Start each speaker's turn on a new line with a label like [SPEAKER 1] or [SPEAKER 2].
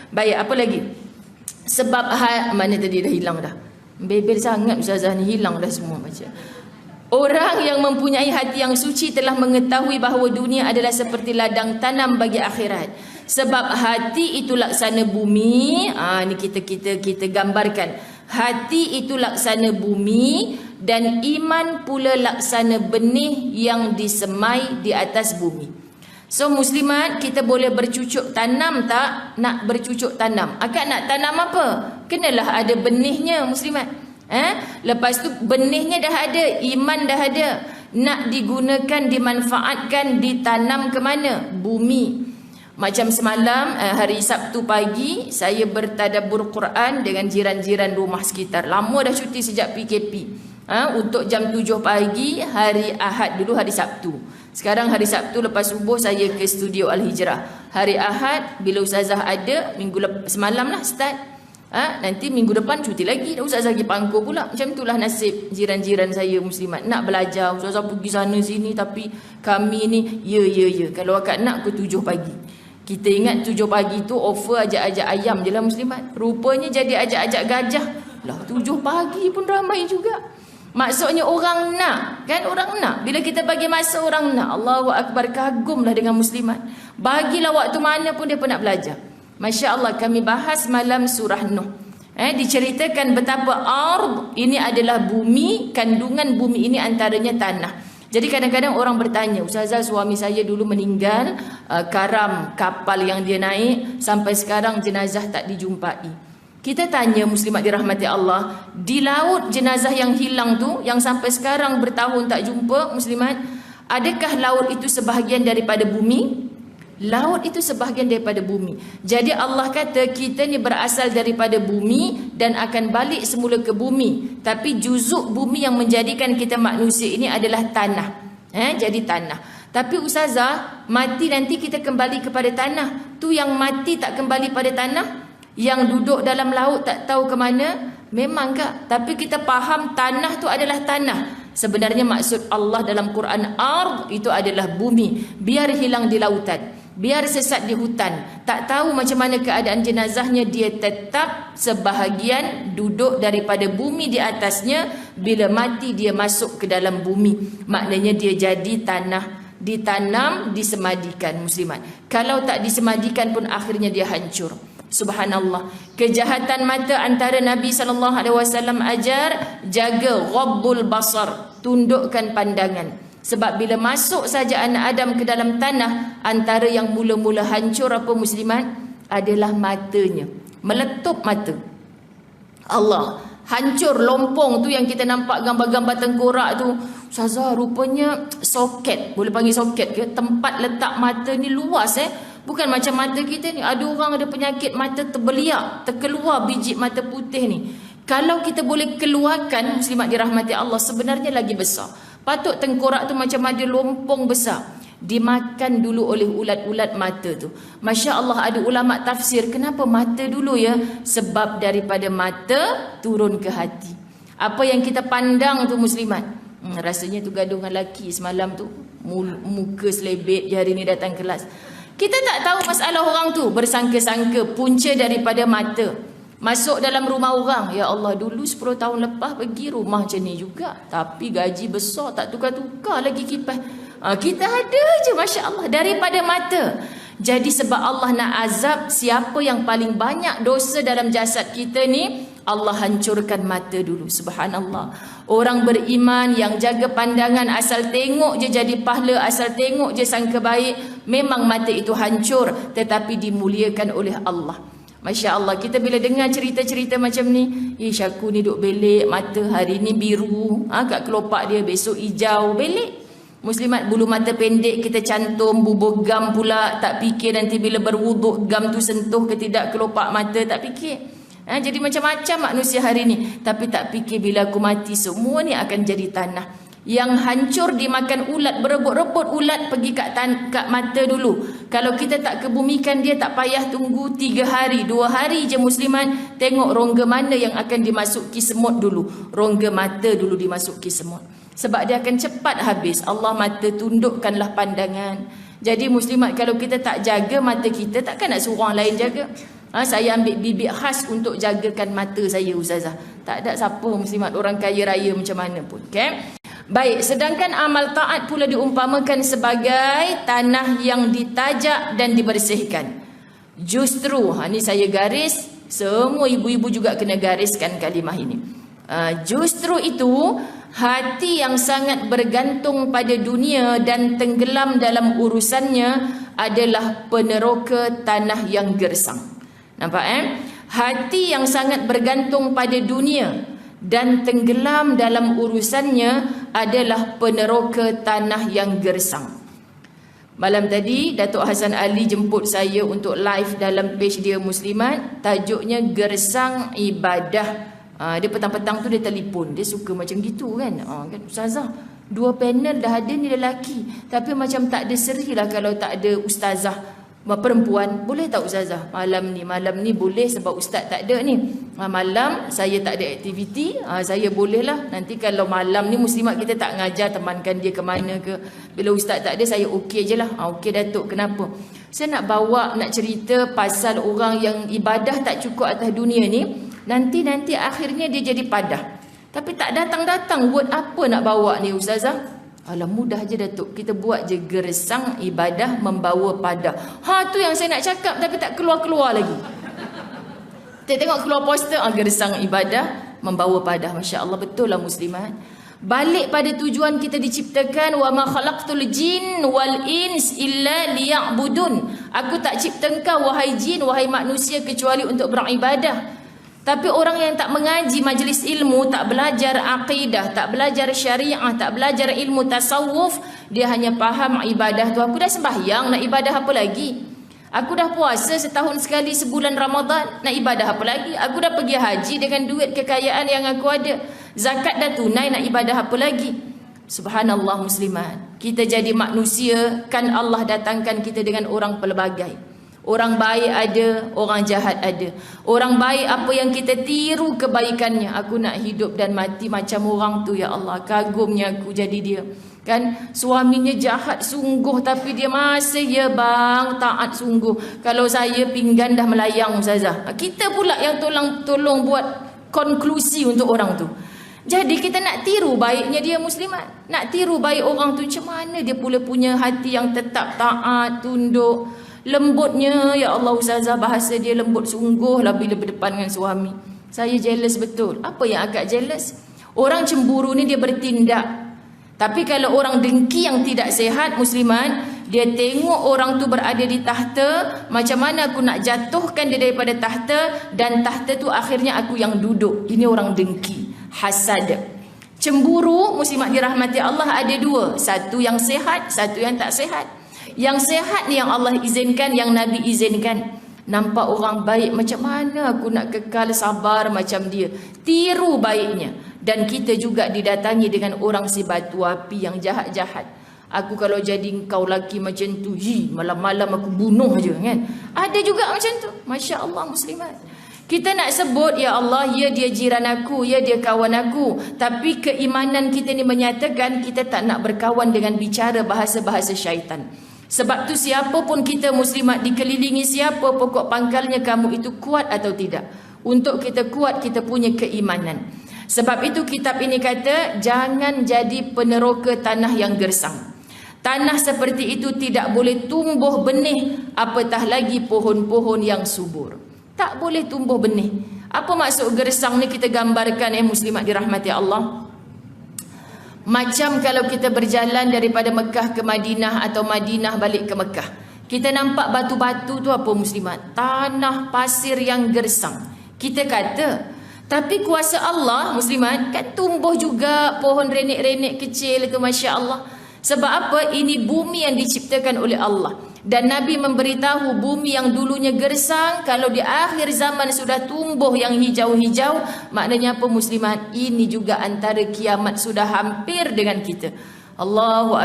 [SPEAKER 1] Baik, apa lagi? Sebab mana tadi dah hilang dah. Bebel sangat ustazah ni, hilang dah semua macam. Orang yang mempunyai hati yang suci telah mengetahui bahawa dunia adalah seperti ladang tanam bagi akhirat. Sebab hati itu laksana bumi. Ni kita gambarkan. Hati itu laksana bumi dan iman pula laksana benih yang disemai di atas bumi. So muslimat, kita boleh bercucuk tanam tak? Nak bercucuk tanam. Akak nak tanam apa? Kenalah ada benihnya muslimat. Lepas tu benihnya dah ada, iman dah ada. Nak digunakan, dimanfaatkan, ditanam ke mana? Bumi. Macam semalam hari Sabtu pagi saya bertadabbur Quran dengan jiran-jiran rumah sekitar. Lama dah cuti sejak PKP. Untuk jam 7 pagi hari Ahad dulu, hari Sabtu. Sekarang hari Sabtu lepas subuh saya ke studio Al-Hijrah. Hari Ahad bila ustazah ada, semalam lah start. Nanti minggu depan cuti lagi, dah ustazah pergi pangkur pula. Macam itulah nasib jiran-jiran saya muslimat. Nak belajar, ustazah pergi sana sini, tapi kami ni ya. Kalau akak nak ke 7 pagi. Kita ingat 7 pagi tu offer ajak-ajak ayam je lah muslimat. Rupanya jadi ajak-ajak gajah. Lah 7 pagi pun ramai juga. Maksudnya orang nak, kan? Orang nak. Bila kita bagi masa orang nak, Allahu Akbar, kagumlah dengan muslimat. Bagilah waktu mana pun dia pun nak belajar. Masya Allah, kami bahas malam surah Nuh. Diceritakan betapa ard ini adalah bumi, kandungan bumi ini antaranya tanah. Jadi kadang-kadang orang bertanya, ustazah suami saya dulu meninggal, karam kapal yang dia naik, sampai sekarang jenazah tak dijumpai. Kita tanya muslimat dirahmati Allah, di laut jenazah yang hilang tu, yang sampai sekarang bertahun tak jumpa muslimat, adakah laut itu sebahagian daripada bumi? Laut itu sebahagian daripada bumi. Jadi Allah kata kita ni berasal daripada bumi dan akan balik semula ke bumi. Tapi juzuk bumi yang menjadikan kita manusia ini adalah tanah. Jadi tanah. Tapi ustazah, mati nanti kita kembali kepada tanah. Tu yang mati tak kembali pada tanah? Yang duduk dalam laut tak tahu ke mana? Memang kak. Tapi kita faham tanah tu adalah tanah. Sebenarnya maksud Allah dalam Quran ard itu adalah bumi. Biar hilang di lautan, biar sesat di hutan, tak tahu macam mana keadaan jenazahnya, dia tetap sebahagian duduk daripada bumi di atasnya. Bila mati dia masuk ke dalam bumi. Maknanya dia jadi tanah, ditanam, disemadikan muslimat. Kalau tak disemadikan pun akhirnya dia hancur. Subhanallah. Kejahatan mata antara Nabi SAW ajar, jaga ghabbul basar, tundukkan pandangan. Sebab bila masuk saja anak Adam ke dalam tanah, antara yang mula-mula hancur apa muslimat adalah matanya. Meletup mata. Allah, hancur lompong tu yang kita nampak gambar-gambar tengkorak tu. Ustazah, rupanya soket, boleh panggil soket ke? Tempat letak mata ni luas Bukan macam mata kita ni. Ada orang ada penyakit mata terbeliak, terkeluar biji mata putih ni. Kalau kita boleh keluarkan muslimat dirahmati Allah, sebenarnya lagi besar. Patut tengkorak tu macam ada lompong besar. Dimakan dulu oleh ulat-ulat mata tu. Masya Allah, ada ulama tafsir, kenapa mata dulu ya? Sebab daripada mata turun ke hati. Apa yang kita pandang tu muslimat. Rasanya tu gaduh dengan lelaki semalam tu. Muka selebet, hari ni datang kelas. Kita tak tahu masalah orang tu. Bersangka-sangka punca daripada mata. Masuk dalam rumah orang. Ya Allah, dulu 10 tahun lepas pergi rumah macam ni juga. Tapi gaji besar, tak tukar-tukar lagi kipas. Kita ada je, Masya Allah, daripada mata. Jadi sebab Allah nak azab siapa yang paling banyak dosa dalam jasad kita ni, Allah hancurkan mata dulu. Subhanallah. Orang beriman yang jaga pandangan, asal tengok je jadi pahala, asal tengok je sangka baik, memang mata itu hancur, tetapi dimuliakan oleh Allah. Masya Allah, kita bila dengar cerita-cerita macam ni, aku ni duk belik mata, hari ni biru, kat kelopak dia, besok hijau, belik. Muslimat, bulu mata pendek kita cantum, bubuh gam pula, tak fikir nanti bila berwuduk gam tu sentuh ke tidak kelopak mata, tak fikir. Jadi macam-macam manusia hari ni, tapi tak fikir bila aku mati semua ni akan jadi tanah. Yang hancur dimakan ulat, berebut-rebut ulat pergi kat mata dulu. Kalau kita tak kebumikan dia, tak payah tunggu 3 hari, 2 hari je muslimat. Tengok rongga mana yang akan dimasuki semut dulu. Rongga mata dulu dimasuki semut. Sebab dia akan cepat habis. Allah mata tundukkanlah pandangan. Jadi muslimat, kalau kita tak jaga mata kita, takkan nak suruh orang lain jaga. Saya ambil bibit khas untuk jagakan mata saya, ustazah. Tak ada siapa muslimat orang kaya raya macam mana pun. Okay? Baik, sedangkan amal taat pula diumpamakan sebagai tanah yang ditajak dan dibersihkan. Justru, ni saya garis, semua ibu-ibu juga kena gariskan kalimah ini. Justru itu, hati yang sangat bergantung pada dunia dan tenggelam dalam urusannya adalah peneroka tanah yang gersang. Nampak Hati yang sangat bergantung pada dunia dan tenggelam dalam urusannya adalah peneroka tanah yang gersang. Malam tadi Datuk Hassan Ali jemput saya untuk live dalam page dia Muslimat. Tajuknya Gersang Ibadah. Dia petang-petang tu dia telefon. Dia suka macam gitu kan. Kan ustazah, 2 panel dah ada ni lelaki, tapi macam tak ada seri lah kalau tak ada ustazah perempuan. Boleh tak ustazah malam ni boleh sebab ustaz tak ada ni. Malam saya tak ada aktiviti, saya boleh lah. Nanti kalau malam ni muslimat kita tak ngajar, temankan dia ke mana ke. Bila ustaz tak ada saya okey je lah. Okey Datuk, kenapa? Saya nak bawa, nak cerita pasal orang yang ibadah tak cukup atas dunia ni. Nanti akhirnya dia jadi padah, tapi tak datang-datang. Buat apa nak bawa ni ustazah? Alah, mudah je Datuk. Kita buat je Gersang Ibadah Membawa Padah. Tu yang saya nak cakap tapi tak keluar-keluar lagi. Kita tengok keluar poster, Gersang Ibadah Membawa Padah. Masya Allah, betul lah muslimat. Balik pada tujuan kita diciptakan. Wa ma khalaqtul jin wal ins illa liya'budun. Aku tak cipta engkau wahai jin, wahai manusia, kecuali untuk beribadah. Tapi orang yang tak mengaji majlis ilmu, tak belajar akidah, tak belajar syariah, tak belajar ilmu tasawuf, dia hanya faham ibadah tu. Aku dah sembahyang, nak ibadah apa lagi? Aku dah puasa setahun sekali sebulan Ramadan, nak ibadah apa lagi? Aku dah pergi haji dengan duit kekayaan yang aku ada. Zakat dah tunai, nak ibadah apa lagi? Subhanallah muslimat. Kita jadi manusia, kan Allah datangkan kita dengan orang pelbagai. Orang baik ada, orang jahat ada. Orang baik apa yang kita tiru kebaikannya. Aku nak hidup dan mati macam orang tu, ya Allah. Kagumnya aku jadi dia. Kan suaminya jahat sungguh tapi dia masih, ya bang, taat sungguh. Kalau saya pinggan dah melayang ustazah. Kita pula yang tolong buat konklusi untuk orang tu. Jadi kita nak tiru baiknya dia muslimat. Nak tiru baik orang tu, macam mana dia pula punya hati yang tetap taat, tunduk. Lembutnya, ya Allah ustazah, bahasa dia lembut sungguh lah bila berdepan dengan suami. Saya jealous betul. Apa yang agak jealous? Orang cemburu ni dia bertindak. Tapi kalau orang dengki yang tidak sehat musliman, dia tengok orang tu berada di tahta, macam mana aku nak jatuhkan dia daripada tahta, dan tahta tu akhirnya aku yang duduk. Ini orang dengki, hasad. Cemburu muslimat dirahmati Allah ada 2. Satu yang sehat, satu yang tak sehat. Yang sehat ni yang Allah izinkan, yang Nabi izinkan. Nampak orang baik, macam mana aku nak kekal sabar macam dia. Tiru baiknya. Dan kita juga didatangi dengan orang si batu api yang jahat-jahat. Aku kalau jadi engkau laki macam tu, malam-malam aku bunuh je kan. Ada juga macam tu. Masya Allah muslimat. Kita nak sebut, ya Allah, ya dia jiran aku, ya dia kawan aku. Tapi keimanan kita ni menyatakan kita tak nak berkawan dengan bicara bahasa-bahasa syaitan. Sebab tu siapa pun kita muslimat, dikelilingi siapa, pokok pangkalnya kamu itu kuat atau tidak. Untuk kita kuat, kita punya keimanan. Sebab itu kitab ini kata, jangan jadi peneroka tanah yang gersang. Tanah seperti itu tidak boleh tumbuh benih, apatah lagi pohon-pohon yang subur. Tak boleh tumbuh benih. Apa maksud gersang ni kita gambarkan muslimat dirahmati Allah? Macam kalau kita berjalan daripada Mekah ke Madinah atau Madinah balik ke Mekah. Kita nampak batu-batu tu apa muslimat? Tanah pasir yang gersang. Kita kata, tapi kuasa Allah muslimat, kan tumbuh juga pohon renek-renek kecil itu, Masya Allah. Sebab apa? Ini bumi yang diciptakan oleh Allah. Dan Nabi memberitahu bumi yang dulunya gersang, kalau di akhir zaman sudah tumbuh yang hijau-hijau, maknanya apa muslimat? Ini juga antara kiamat sudah hampir dengan kita. Allahu Akbar.